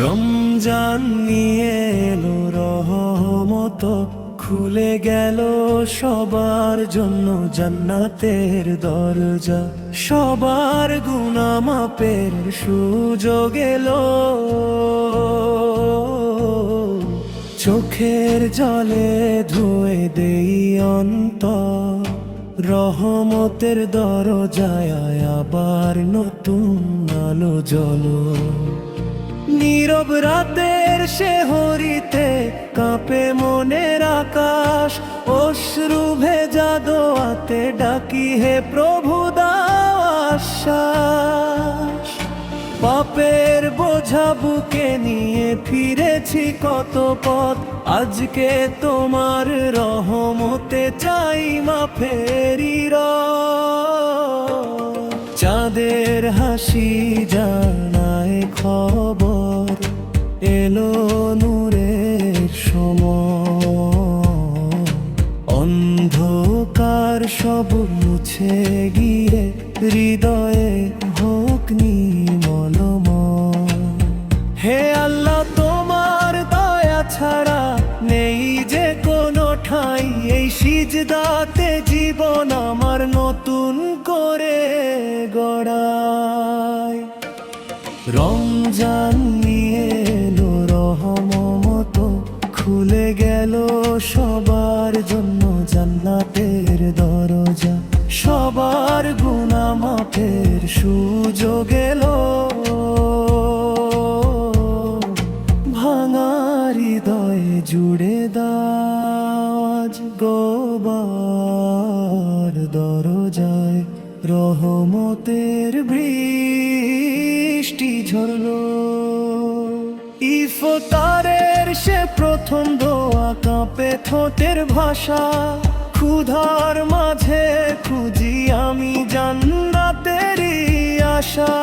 রমজান নিয়ে এলো রহমত, খুলে গেল সবার জন্য জান্নাতের দরজা। সবার গুনাহ মাপের সুযোগ এলো, চোখের জলে ধুয়ে দেই অন্তর। রহমতের দরজায় আবার নতুন আলো জ্বলো। নীরব রাতের শেহরিতে কাঁপে মনের আকাশ। অশ্রু ভেজা দোয়াতে ডাকি হে প্রভু দাও আশ্বাস। পাপের বোঝা বুকে নিয়ে ফিরেছি কত পথ, আজকে তোমার রহমতে চাই মাফেরি চাঁদের হাসি জানায় খবর, এলো নূরের সময়। অন্ধকার সব মুছে গিয়ে হৃদয়ে হোক নির্মলময়। হে আল্লাহ, তোমার দয়া ছাড়া নেই যে কোনো ঠাঁই। এই সিজদাতে জীবন আমার নতুন করে গড়াই। রমজান নিয়ে এলো রহমত, খুলে গেল সবার জন্য জান্নাতের দরজা। সবার গুনাহ মাফের সুযোগ এলো, ভাঙা হৃদয়ে জুড়ে দাও আজ গোবার দরজায়। রহমতের বৃষ্টি ঝরলো, ইফতারের সে প্রথম দোয়া কাঁপে ঠোঁটের ভাষা। ক্ষুধার মাঝে খুঁজি আমি জান্নাতেরই আশা।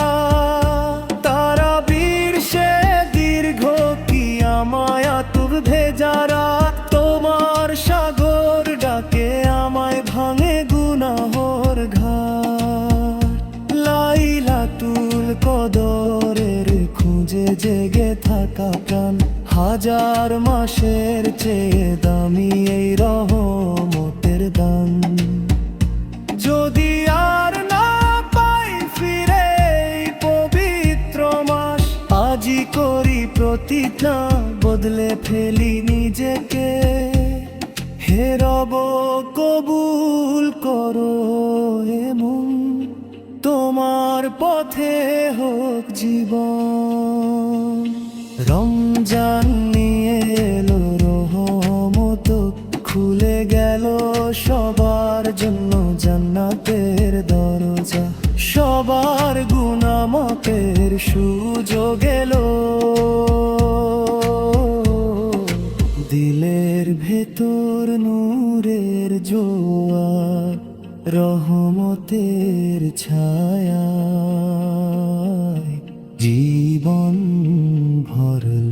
তারাবীর সে দীর্ঘ কিয়ামায় আতুর ভেজা রাত। তোমার সাগর ডাকে আমায় ভাঙে গুনাহর ঘাট। লাইলাতুল কদরের খুঁজে জেগে থাকা প্রাণ, হাজার মাসের চেয়ে দামি এই রহমতের দান। যদি আর না পাই ফিরে এই পবিত্র মাস, আজই করি প্রতিজ্ঞা বদলে ফেলি নিজেকে। হে রব, কবুল করো এমন, তোমার পথে হোক জীবন। রমজান নিয়ে এলো রহমত, খুলে গেল সবার জন্য জান্নাতের দরজা। সবার গুনাহ মাফের সুযোগ এলো, দিলের ভেতর নূরের জোয়ার। রহমতের ছায়া জীবন ভরল।